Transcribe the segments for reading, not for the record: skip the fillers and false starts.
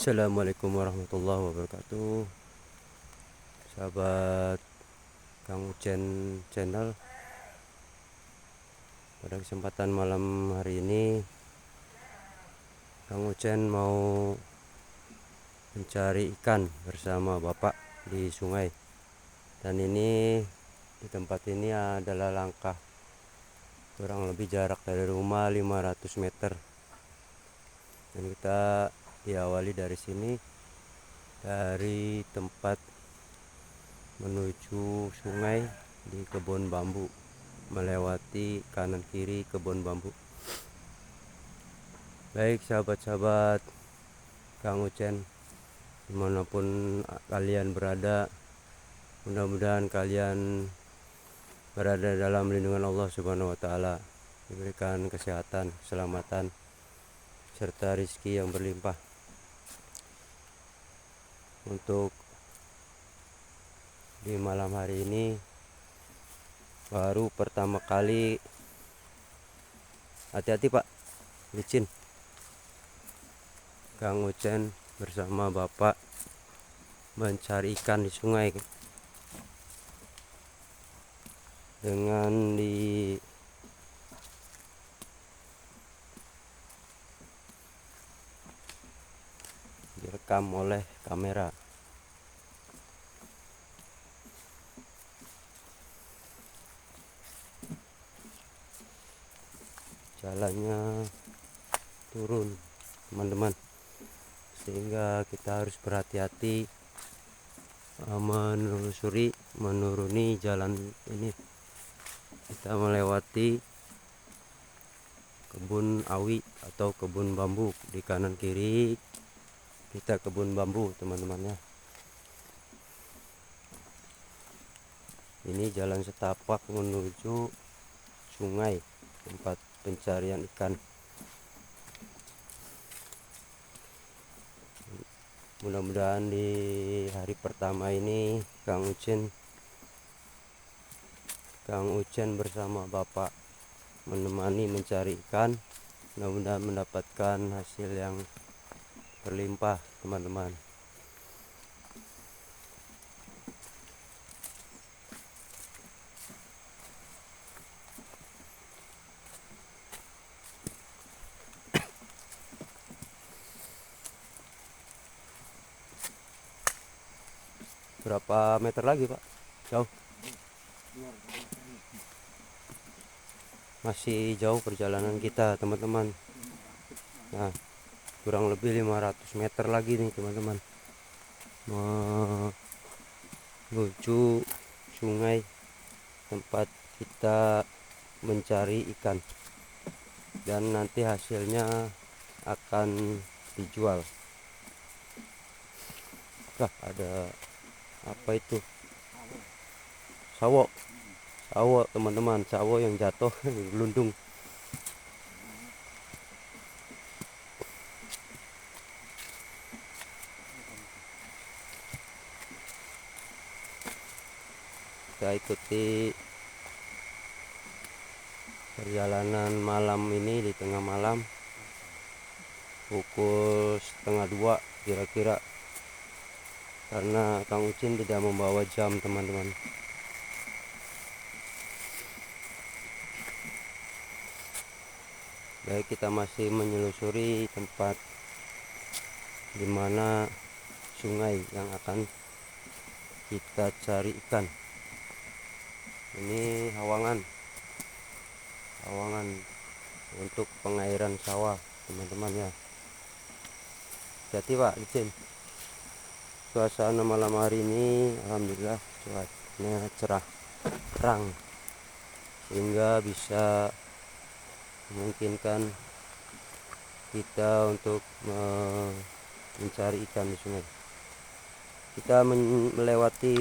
Assalamualaikum warahmatullahi wabarakatuh. Sahabat Kang Ucen channel, pada kesempatan malam hari ini Kang Ucen mau mencari ikan bersama Bapak di sungai. Dan ini di tempat ini adalah langkah kurang lebih jarak dari rumah 500 meter. Dan kita diawali dari sini, dari tempat menuju sungai di kebun bambu, melewati kanan kiri kebun bambu. Baik sahabat-sahabat Kang Ucen, dimanapun kalian berada, mudah-mudahan kalian berada dalam lindungan Allah Subhanahu wa Ta'ala, diberikan kesehatan, keselamatan, serta rizki yang berlimpah. Untuk di malam hari ini baru pertama kali, hati-hati Pak, licin, Kang Ucen bersama Bapak mencari ikan di sungai dengan direkam oleh kamera. Jalannya turun teman-teman, sehingga kita harus berhati-hati menuruni jalan ini. Kita melewati kebun awi atau kebun bambu. Di kanan kiri kita kebun bambu teman-temannya. Ini jalan setapak menuju sungai, tempat pencarian ikan. Mudah-mudahan di hari pertama ini Kang Ucen bersama Bapak menemani mencari ikan, mudah-mudahan mendapatkan hasil yang berlimpah teman-teman. Berapa meter lagi Pak? Jauh? Masih jauh perjalanan kita teman-teman. Nah, kurang lebih 500 meter lagi nih teman-teman, menuju sungai tempat kita mencari ikan, dan nanti hasilnya akan dijual. Ada apa itu? Sawo teman-teman, sawo yang jatuh gelundung. Kita ikuti perjalanan malam ini di tengah malam, pukul 1:30 kira-kira, karena Kang Ucin tidak membawa jam teman-teman. Baik, kita masih menyelusuri tempat dimana sungai yang akan kita cari ikan. Ini hawangan untuk pengairan sawah teman-teman ya. Jadi Pak izin, suasana malam hari ini alhamdulillah cuacanya cerah terang, sehingga bisa memungkinkan kita untuk mencari ikan di sungai. Kita melewati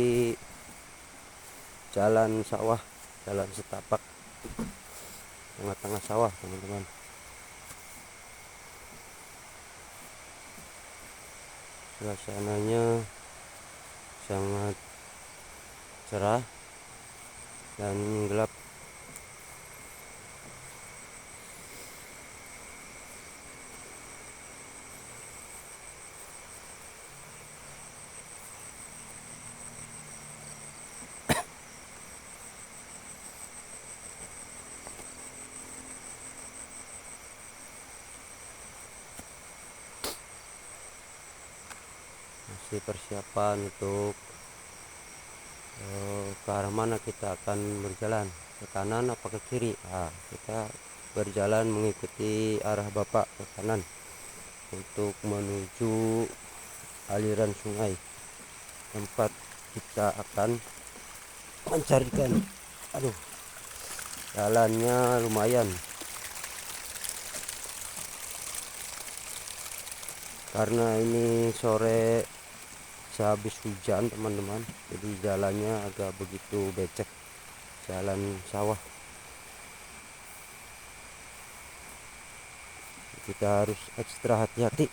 jalan sawah, jalan setapak tengah-tengah sawah teman-teman. Suasananya sangat cerah dan gelap. masih persiapan untuk ke arah mana kita akan berjalan, ke kanan apa ke kiri. Nah, kita berjalan mengikuti arah bapak ke kanan untuk menuju aliran sungai tempat kita akan mencarikan. Aduh, jalannya lumayan karena ini sore sehabis hujan teman-teman, jadi jalannya agak begitu becek, jalan sawah. Kita harus ekstra hati-hati.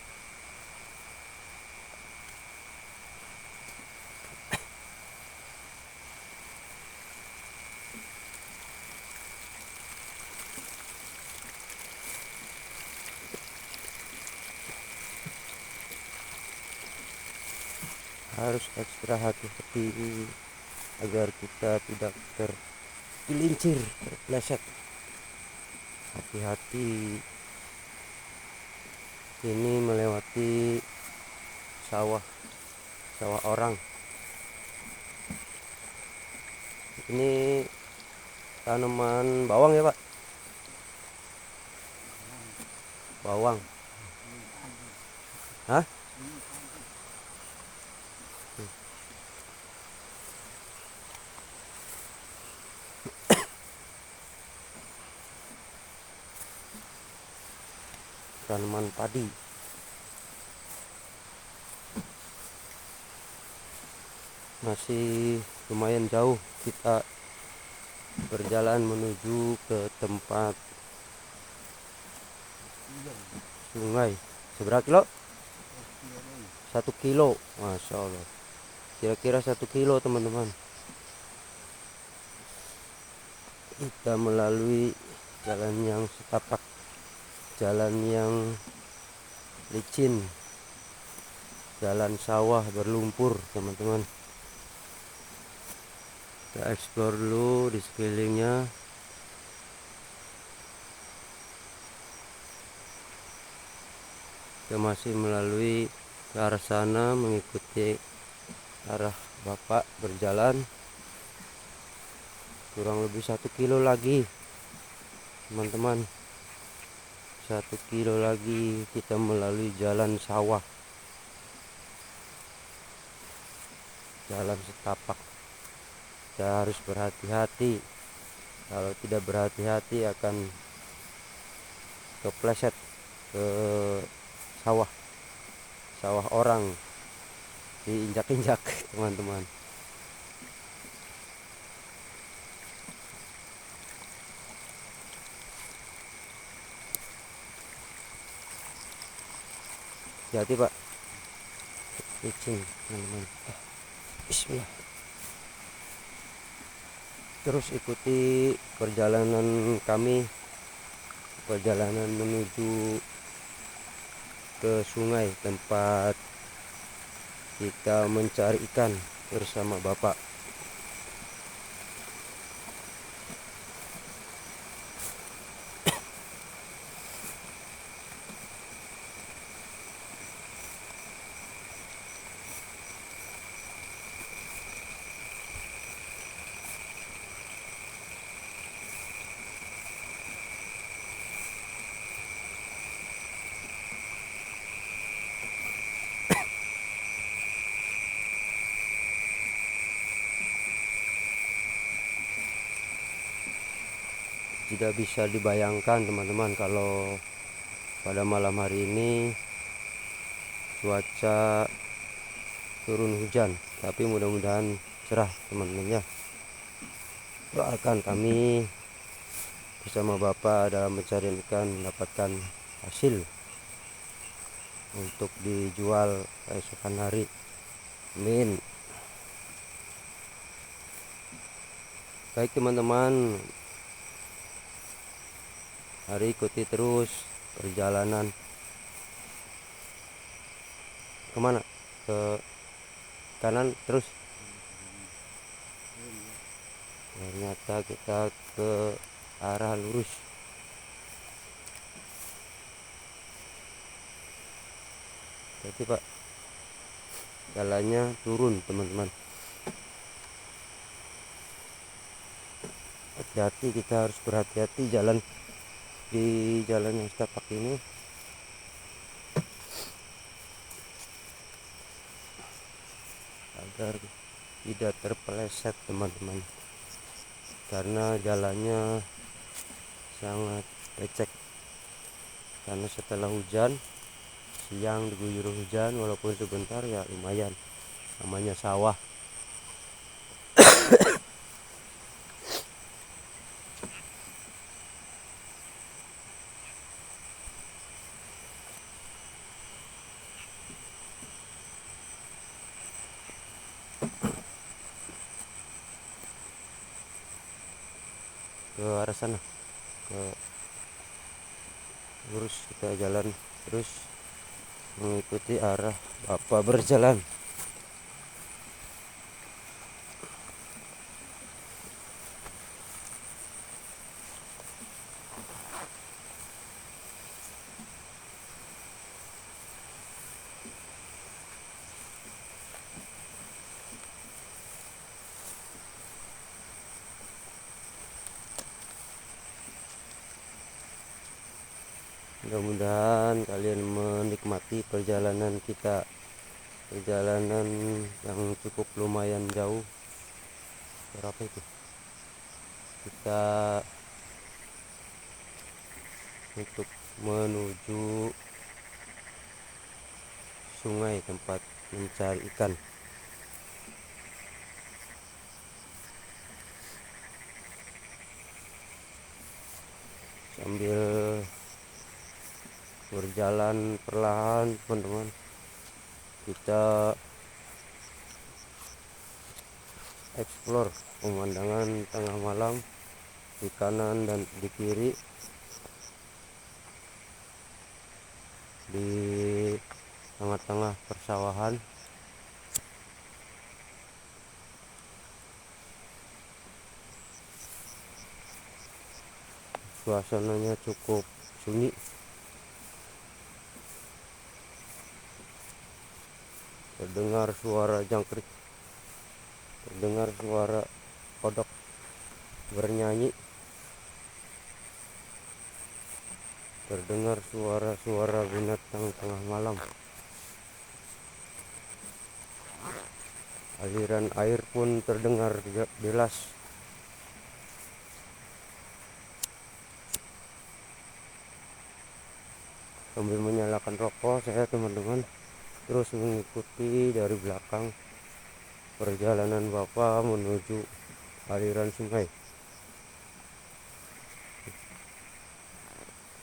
Harus ekstra hati-hati agar kita tidak tergelincir, terpleset. Hati-hati, ini melewati sawah orang. Ini tanaman bawang ya Pak? Bawang. Hah? Tanaman padi. Masih lumayan jauh kita berjalan menuju ke tempat sungai. Seberapa kilo? 1 kilo. Masya Allah, kira-kira 1 kilo teman-teman. Kita melalui jalan yang setapak, jalan yang licin, jalan sawah berlumpur teman-teman. Kita eksplor dulu di sekelilingnya. Kita masih melalui ke arah sana, mengikuti arah bapak berjalan kurang lebih 1 kilo lagi teman-teman. 1 kilo lagi kita melalui jalan sawah, jalan setapak. Kita harus berhati-hati, kalau tidak berhati-hati akan kepleset ke sawah orang, diinjak-injak teman-teman. Hati Pak, licin teman-teman. Bismillah. Terus ikuti perjalanan kami, perjalanan menuju ke sungai tempat kita mencari ikan bersama bapak. Tidak bisa dibayangkan teman-teman kalau pada malam hari ini cuaca turun hujan, tapi mudah-mudahan cerah teman-teman ya. Doakan kami bersama bapak dalam mencari ikan mendapatkan hasil untuk dijual keesokan hari. Amin. Baik teman-teman, mari ikuti terus perjalanan. Kemana? Ke kanan terus. Ternyata kita ke arah lurus. Jadi Pak, jalannya turun teman-teman. Hati-hati, kita harus berhati-hati jalan di jalan yang setapak ini, agar tidak terpeleset teman-teman, karena jalannya sangat lecek. Karena setelah hujan siang diguyur hujan, walaupun sebentar ya lumayan, namanya sawah. Ke arah sana, ke lurus, kita jalan terus mengikuti arah bapak berjalan. Mudah-mudahan kalian menikmati perjalanan kita, perjalanan yang cukup lumayan jauh. Berapa itu? Kita untuk menuju sungai tempat mencari ikan. Sambil berjalan perlahan teman-teman, kita explore pemandangan tengah malam di kanan dan di kiri, di tengah-tengah persawahan. Suasananya cukup sunyi, terdengar suara jangkrik, terdengar suara kodok bernyanyi, terdengar suara-suara binatang tengah malam. Aliran air pun terdengar jelas. Sambil menyalakan rokok, saya teman-teman terus mengikuti dari belakang perjalanan bapak menuju aliran sungai.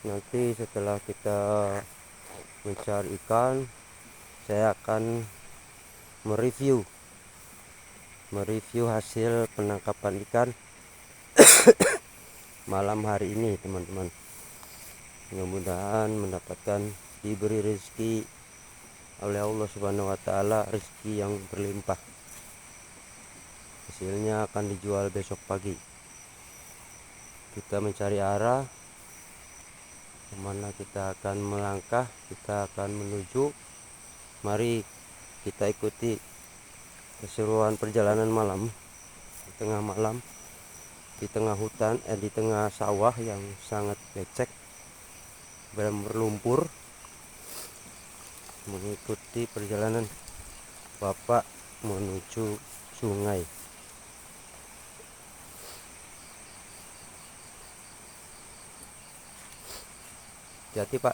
Nanti setelah kita mencari ikan, saya akan mereview hasil penangkapan ikan malam hari ini teman-teman. Mudah-mudahan mendapatkan, diberi rezeki oleh Allah Subhanahu wa Ta'ala, rezeki yang berlimpah. Hasilnya akan dijual besok pagi. Kita mencari arah kemana kita akan melangkah, kita akan menuju. Mari kita ikuti keseruan perjalanan malam di tengah malam, di tengah hutan, di tengah sawah yang sangat lecek berlumpur, mengikuti perjalanan bapak menuju sungai. Hati-hati pak.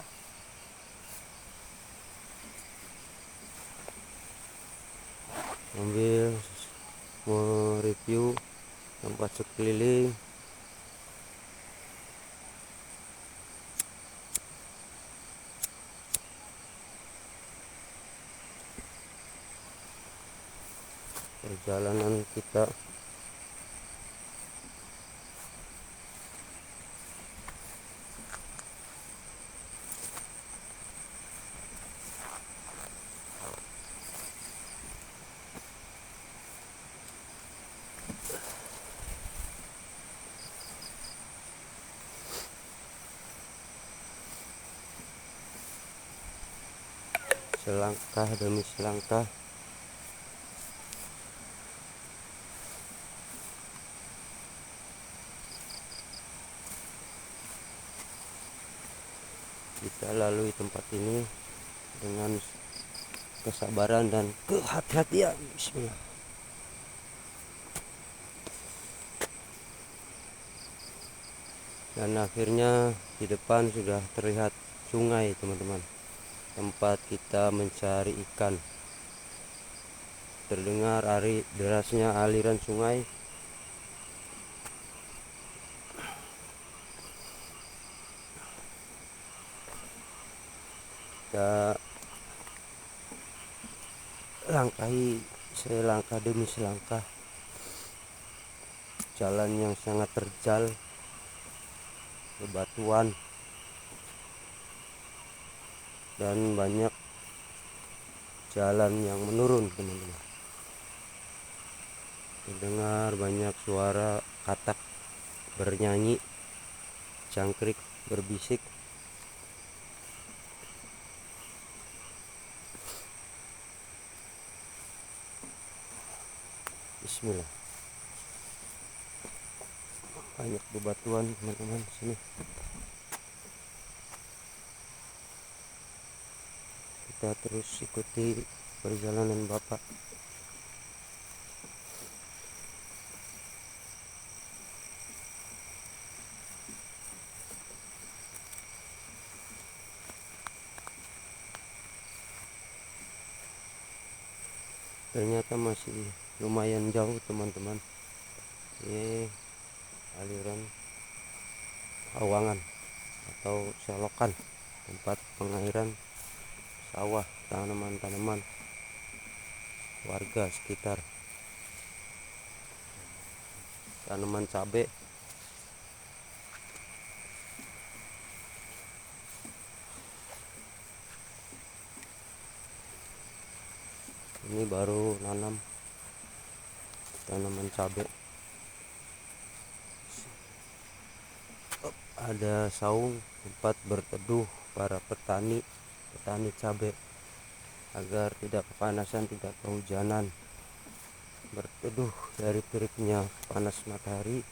Sambil mereview tempat sekeliling, perjalanan kita selangkah demi selangkah kita lalui tempat ini dengan kesabaran dan kehati-hatian. Bismillah. Dan akhirnya di depan sudah terlihat sungai, teman-teman, tempat kita mencari ikan. Terdengar derasnya aliran sungai. Kita langkahi selangkah demi selangkah jalan yang sangat terjal, bebatuan, dan banyak jalan yang menurun, teman-teman. Terdengar banyak suara katak bernyanyi, jangkrik berbisik. Bismillah. Banyak bebatuan, teman-teman, sini. Kita terus ikuti perjalanan Bapak. Ternyata masih lumayan jauh, teman-teman. Ini aliran awangan atau selokan, tempat pengairan sawah, tanaman-tanaman warga sekitar, tanaman cabai. Ini baru nanam tanaman cabai. Ada saung tempat berteduh para petani cabai agar tidak kepanasan, tidak kehujanan, berteduh dari teriknya panas matahari.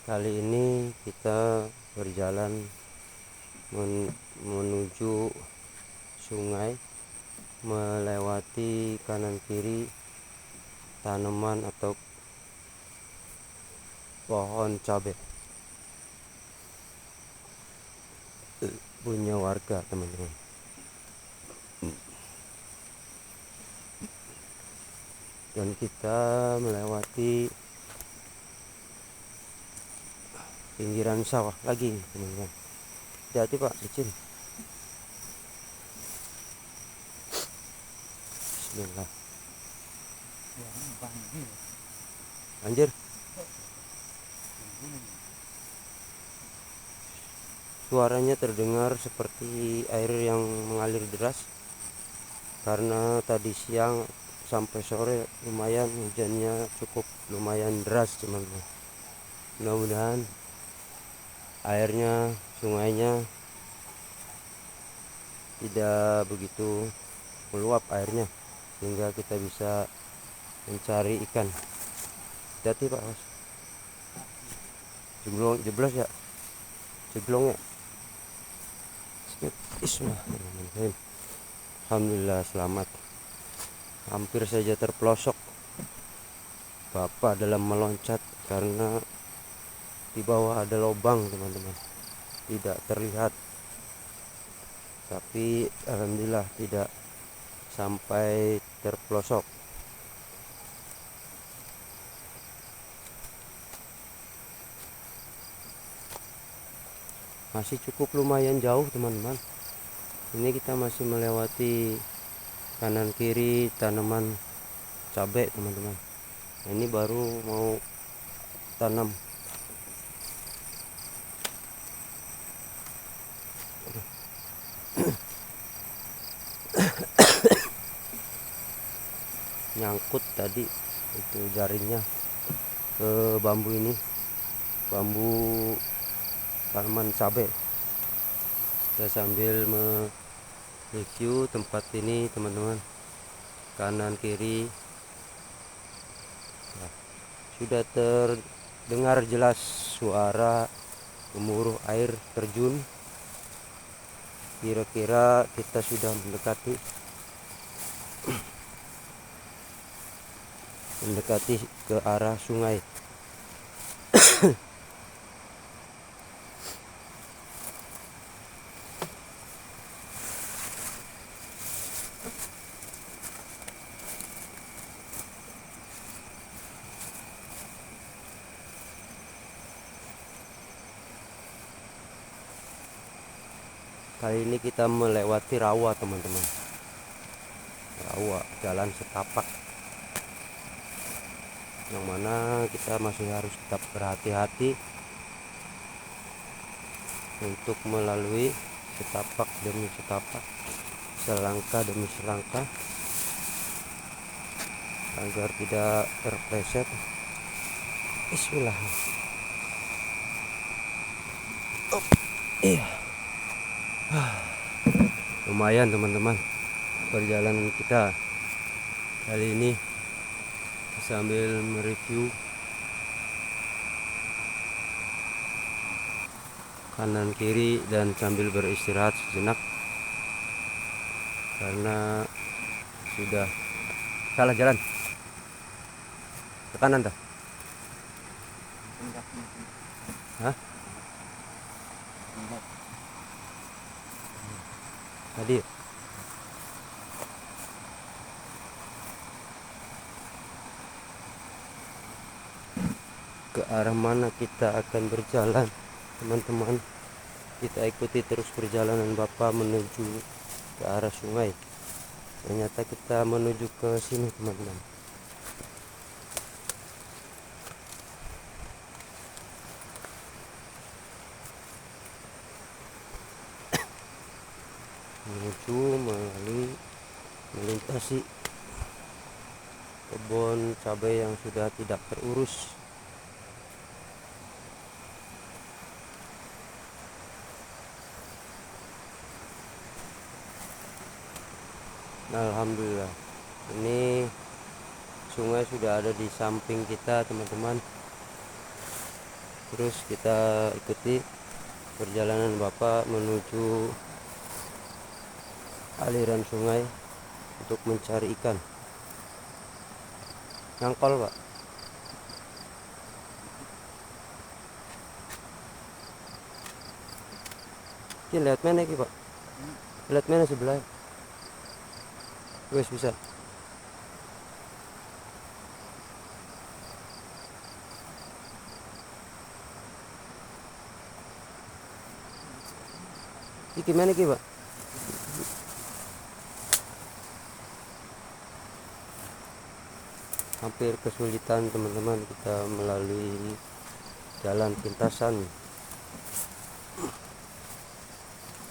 Kali ini kita berjalan menuju sungai, melewati kanan kiri tanaman atau pohon cabai punya warga, teman-teman. Dan kita melewati pinggiran sawah lagi, teman-teman. Hati-hati Pak, licin. Bismillah. Banjir. Suaranya terdengar seperti air yang mengalir deras, karena tadi siang sampai sore lumayan hujannya cukup lumayan deras, teman-teman. Mudah-mudahan airnya, sungainya tidak begitu meluap airnya, sehingga kita bisa mencari ikan. Hati-hati Pak, Mas. Jeblos ya, jeglong ya. Bismillahirrahmanirrahim. Alhamdulillah selamat. Hampir saja terpelosok Bapak dalam meloncat, karena di bawah ada lubang, teman-teman. Tidak terlihat, tapi alhamdulillah tidak sampai terpelosok. Masih cukup lumayan jauh, teman-teman. Ini kita masih melewati kanan kiri tanaman cabai, teman-teman. Ini baru mau tanam. Nyangkut tadi itu jaringnya ke bambu ini, bambu tanaman cabai. Kita sambil mereview tempat ini, teman-teman. kanan kiri. Nah, sudah terdengar jelas suara gemuruh air terjun. Kira-kira kita sudah mendekati ke arah sungai. Kali ini kita melewati rawa, teman-teman. Rawa, jalan setapak, yang mana kita masih harus tetap berhati-hati untuk melalui setapak demi setapak, selangkah demi selangkah, agar tidak terpleset. Bismillah. Iya. Lumayan, teman-teman, perjalanan kita kali ini sambil mereview kanan kiri dan sambil beristirahat sejenak karena sudah salah jalan. Ke kanan dah. Hah? Tadi ke arah mana kita akan berjalan, teman-teman? Kita ikuti terus perjalanan Bapak menuju ke arah sungai. Ternyata kita menuju ke sini, teman-teman. Menuju melintasi kebun cabai yang sudah tidak terurus. Alhamdulillah, ini sungai sudah ada di samping kita, teman-teman. Terus kita ikuti perjalanan Bapak menuju aliran sungai untuk mencari ikan. Nyangkol, Pak. Ini lihat mana iki, Pak? Lihat mana sebelah? Wes bisa. Iki mana iki, Pak? Hampir kesulitan, teman-teman, kita melalui jalan pintasan,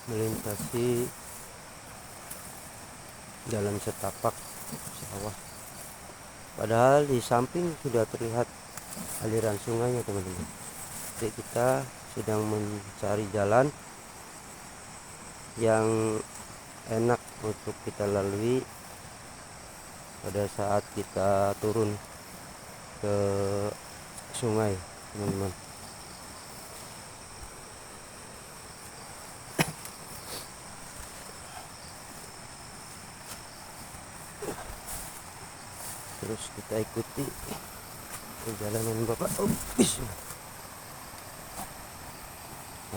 melintasi jalan setapak sawah. Padahal di samping sudah terlihat aliran sungainya, teman-teman. Jadi kita sedang mencari jalan yang enak untuk kita lalui pada saat kita turun ke sungai, teman-teman. Terus kita ikuti perjalanan Bapak.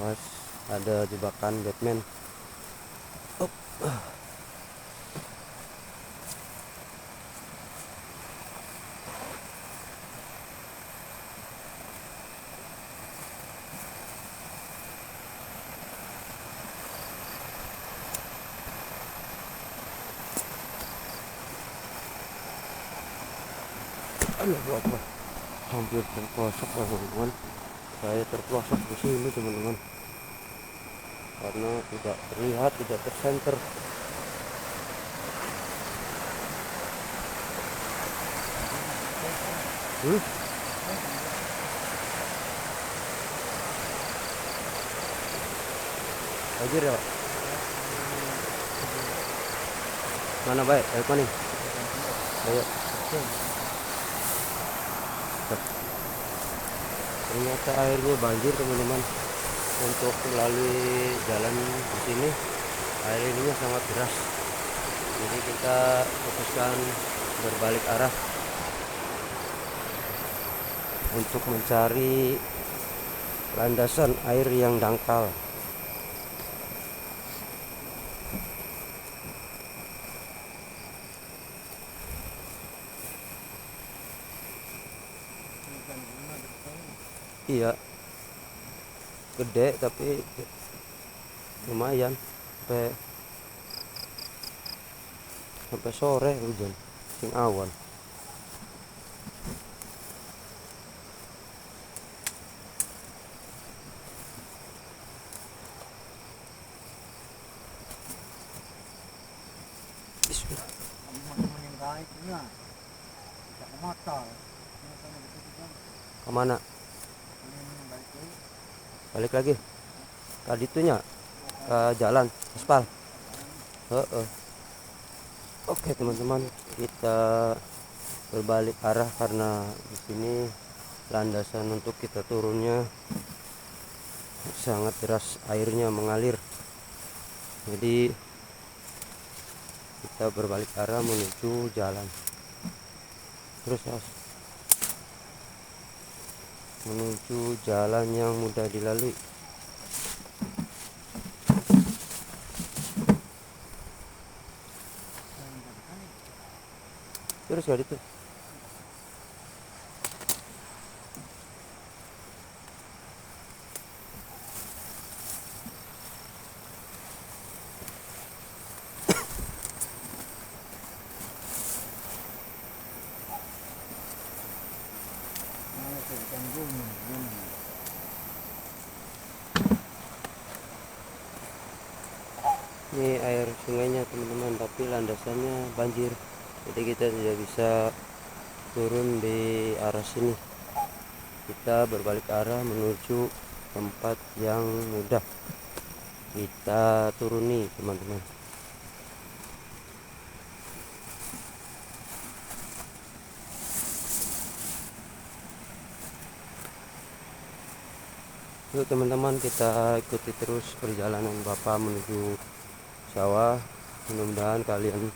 Awas, ada jebakan Batman. Aduh, hampir terpelosok, teman-teman. Saya terpelosok di sini, teman-teman, karena tidak terlihat, tidak tersenter. Banjir ya, Pak? Mana baik? Mana? Kayak ternyata airnya banjir teman-teman. Untuk melalui jalan di sini air ininya sangat deras. Jadi kita fokuskan berbalik arah untuk mencari landasan air yang dangkal. Iya, gede tapi lumayan sampai sore hujan sing awan. Bismillah. Kemana? Balik lagi tadi itunya ke jalan aspal. Oke teman-teman, kita berbalik arah karena di sini landasan untuk kita turunnya sangat deras, airnya mengalir. Jadi kita berbalik arah menuju jalan terus menuju jalan yang mudah dilalui. Terus gak itu ini air sungainya teman-teman, tapi landasannya banjir, jadi kita tidak bisa turun di arah sini. Kita berbalik arah menuju tempat yang mudah kita turuni teman-teman. Yuk teman-teman, kita ikuti terus perjalanan Bapak menuju sawah. Mudah-mudahan kalian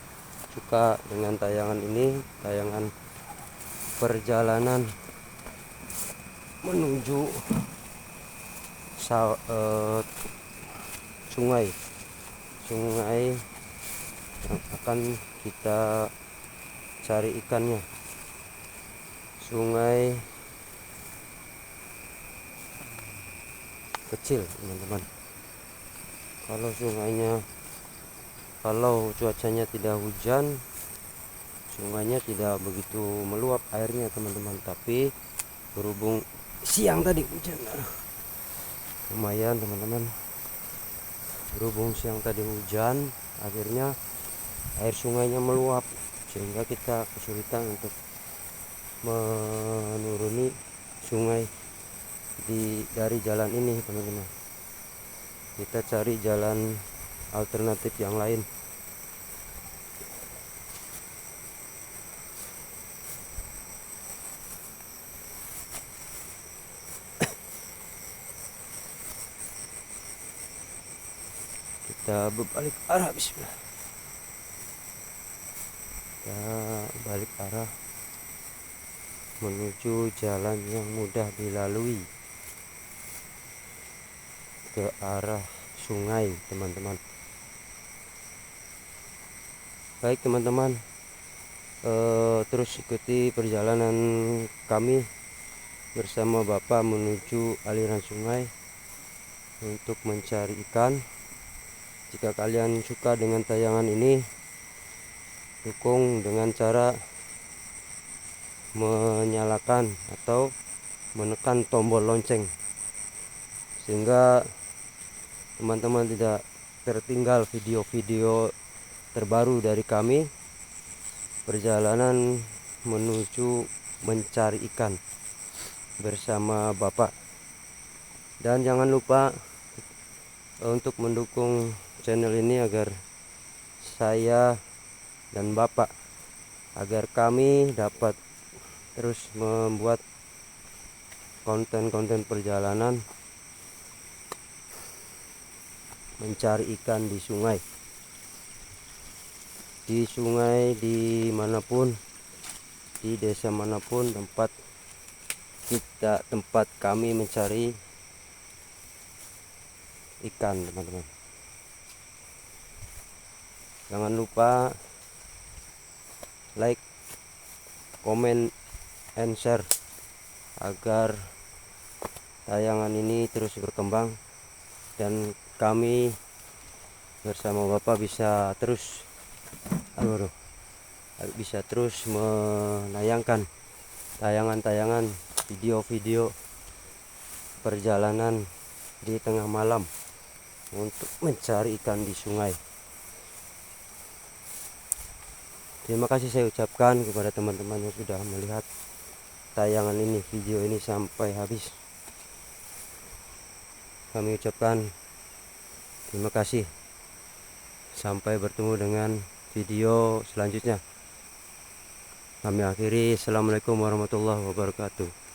suka dengan tayangan ini, tayangan perjalanan menuju sungai yang akan kita cari ikannya. Sungai kecil teman-teman. Kalau cuacanya tidak hujan, sungainya tidak begitu meluap airnya teman-teman. Tapi berhubung siang tadi hujan, lumayan teman-teman. Berhubung siang tadi hujan, akhirnya air sungainya meluap sehingga kita kesulitan untuk menuruni sungai dari jalan ini teman-teman. Kita cari jalan alternatif yang lain. Kita berbalik arah, bismillah. Kita balik arah menuju jalan yang mudah dilalui ke arah sungai teman-teman. Baik teman-teman, terus ikuti perjalanan kami bersama Bapak menuju aliran sungai untuk mencari ikan. Jika kalian suka dengan tayangan ini, dukung dengan cara menyalakan atau menekan tombol lonceng sehingga teman-teman tidak tertinggal video-video terbaru dari kami perjalanan menuju mencari ikan bersama Bapak. Dan jangan lupa untuk mendukung channel ini agar saya dan Bapak agar kami dapat terus membuat konten-konten perjalanan mencari ikan di sungai, dimanapun, di desa manapun tempat kami mencari ikan, teman-teman. Jangan lupa like, comment, and share agar tayangan ini terus berkembang dan kami bersama Bapak bisa terus menayangkan tayangan-tayangan video-video perjalanan di tengah malam untuk mencari ikan di sungai. Terima kasih saya ucapkan kepada teman-teman yang sudah melihat tayangan ini, video ini sampai habis. Kami ucapkan terima kasih. Sampai bertemu dengan video selanjutnya. Kami akhiri. Assalamualaikum warahmatullahi wabarakatuh.